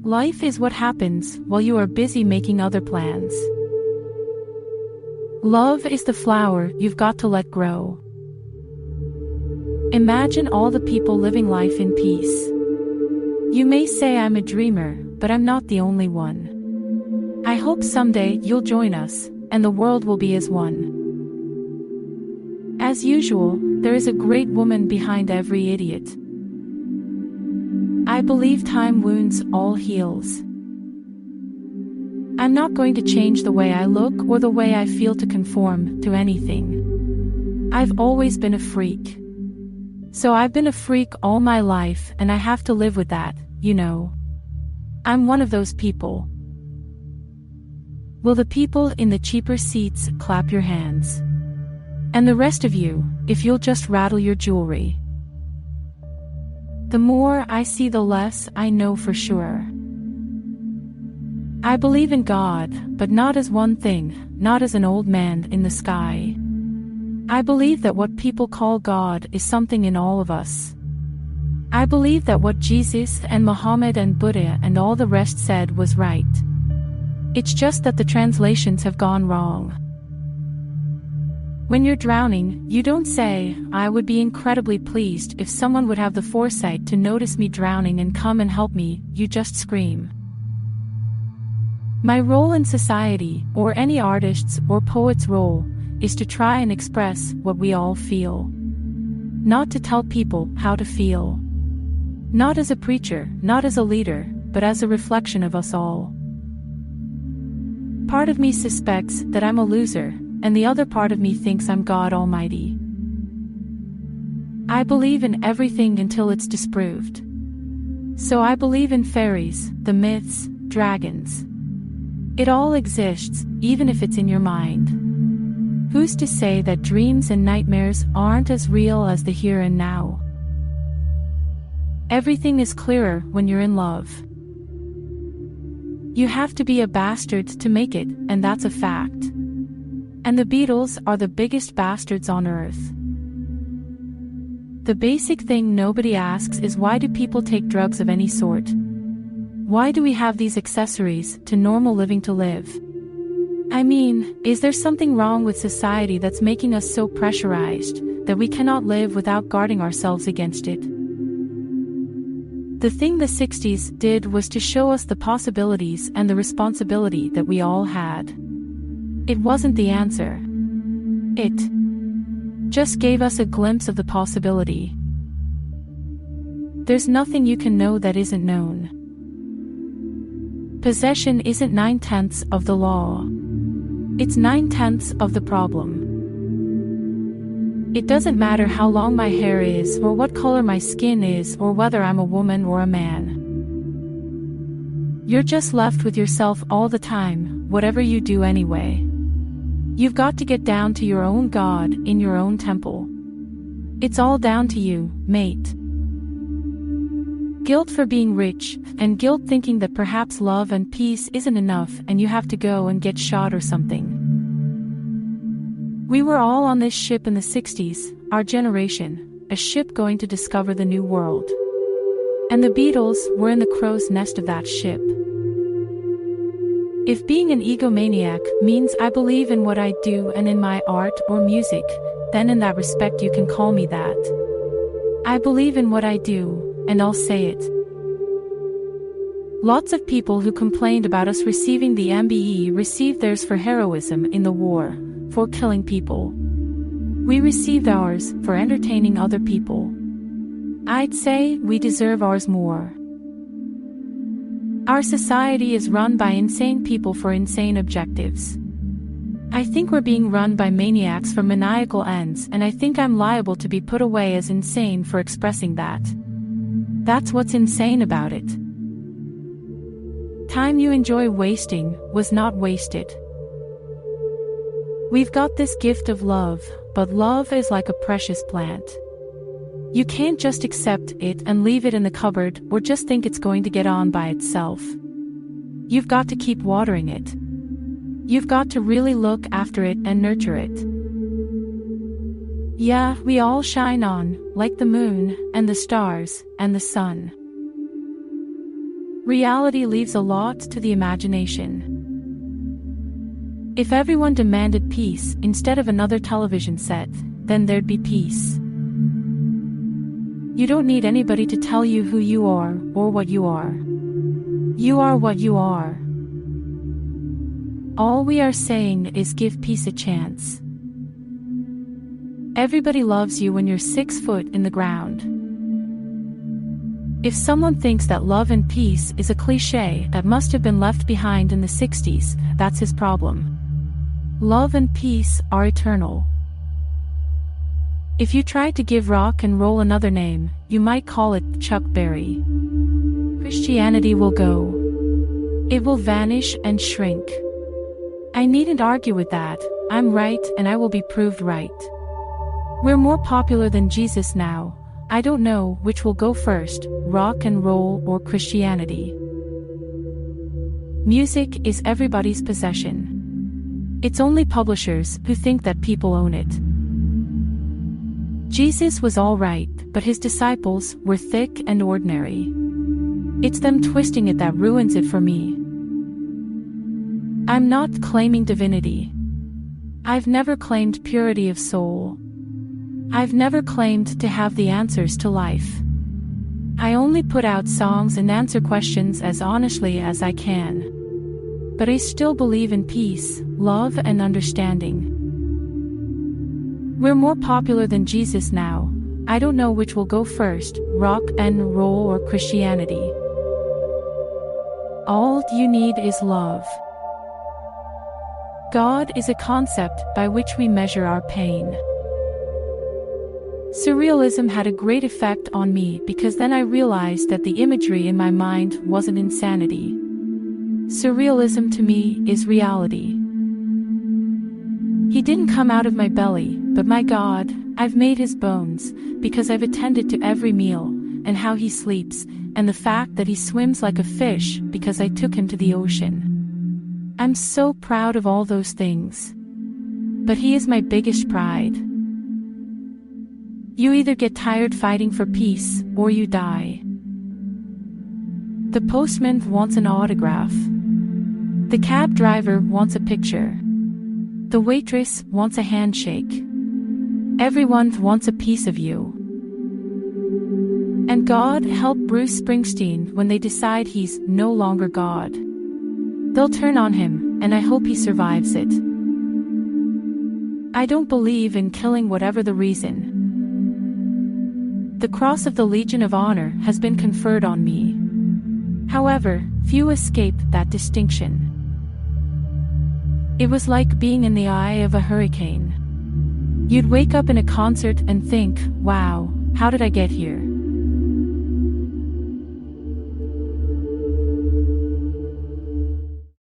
Life is what happens while you are busy making other plans. Love is the flower you've got to let grow. Imagine all the people living life in peace. You may say I'm a dreamer, but I'm not the only one. I hope someday you'll join us, and the world will be as one. As usual, there is a great woman behind every idiot. I believe time wounds, all heals. I'm not going to change the way I look or the way I feel to conform to anything. I've always been a freak. So I've been a freak all my life, and I have to live with that, you know. I'm one of those people. Will the people in the cheaper seats clap your hands? And the rest of you, if you'll just rattle your jewelry. The more I see, the less I know for sure. I believe in God, but not as one thing, not as an old man in the sky. I believe that what people call God is something in all of us. I believe that what Jesus and Muhammad and Buddha and all the rest said was right. It's just that the translations have gone wrong. When you're drowning, you don't say, I would be incredibly pleased if someone would have the foresight to notice me drowning and come and help me, you just scream. My role in society, or any artist's or poet's role, is to try and express what we all feel. Not to tell people how to feel. Not as a preacher, not as a leader, but as a reflection of us all. Part of me suspects that I'm a loser, and the other part of me thinks I'm God Almighty. I believe in everything until it's disproved. So I believe in fairies, the myths, dragons. It all exists, even if it's in your mind. Who's to say that dreams and nightmares aren't as real as the here and now? Everything is clearer when you're in love. You have to be a bastard to make it, and that's a fact. And the Beatles are the biggest bastards on earth. The basic thing nobody asks is, why do people take drugs of any sort? Why do we have these accessories to normal living to live? I mean, is there something wrong with society that's making us so pressurized that we cannot live without guarding ourselves against it? The thing the 60s did was to show us the possibilities and the responsibility that we all had. It wasn't the answer. It just gave us a glimpse of the possibility. There's nothing you can know that isn't known. Possession isn't 9/10 of the law. It's 9/10 of the problem. It doesn't matter how long my hair is, or what color my skin is, or whether I'm a woman or a man. You're just left with yourself all the time, whatever you do anyway. You've got to get down to your own God in your own temple. It's all down to you, mate. Guilt for being rich, and guilt thinking that perhaps love and peace isn't enough and you have to go and get shot or something. We were all on this ship in the 60s, our generation, a ship going to discover the new world. And the Beatles were in the crow's nest of that ship. If being an egomaniac means I believe in what I do and in my art or music, then in that respect you can call me that. I believe in what I do, and I'll say it. Lots of people who complained about us receiving the MBE received theirs for heroism in the war, for killing people. We received ours for entertaining other people. I'd say we deserve ours more. Our society is run by insane people for insane objectives. I think we're being run by maniacs for maniacal ends, and I think I'm liable to be put away as insane for expressing that. That's what's insane about it. Time you enjoy wasting was not wasted. We've got this gift of love, but love is like a precious plant. You can't just accept it and leave it in the cupboard or just think it's going to get on by itself. You've got to keep watering it. You've got to really look after it and nurture it. Yeah, we all shine on, like the moon, and the stars, and the sun. Reality leaves a lot to the imagination. If everyone demanded peace instead of another television set, then there'd be peace. You don't need anybody to tell you who you are or what you are. You are what you are. All we are saying is give peace a chance. Everybody loves you when you're 6 foot in the ground. If someone thinks that love and peace is a cliché that must have been left behind in the 60s, that's his problem. Love and peace are eternal. If you tried to give rock and roll another name, you might call it Chuck Berry. Christianity will go. It will vanish and shrink. I needn't argue with that. I'm right and I will be proved right. We're more popular than Jesus now. I don't know which will go first, rock and roll or Christianity. Music is everybody's possession. It's only publishers who think that people own it. Jesus was all right, but his disciples were thick and ordinary. It's them twisting it that ruins it for me. I'm not claiming divinity. I've never claimed purity of soul. I've never claimed to have the answers to life. I only put out songs and answer questions as honestly as I can. But I still believe in peace, love and understanding. We're more popular than Jesus now. I don't know which will go first, rock and roll or Christianity. All you need is love. God is a concept by which we measure our pain. Surrealism had a great effect on me because then I realized that the imagery in my mind wasn't insanity. Surrealism to me is reality. He didn't come out of my belly, but my God, I've made his bones, because I've attended to every meal, and how he sleeps, and the fact that he swims like a fish because I took him to the ocean. I'm so proud of all those things. But he is my biggest pride. You either get tired fighting for peace, or you die. The postman wants an autograph. The cab driver wants a picture. The waitress wants a handshake. Everyone wants a piece of you. And God help Bruce Springsteen when they decide he's no longer God. They'll turn on him, and I hope he survives it. I don't believe in killing whatever the reason. The Cross of the Legion of Honor has been conferred on me. However, few escape that distinction. It was like being in the eye of a hurricane. You'd wake up in a concert and think, wow, how did I get here?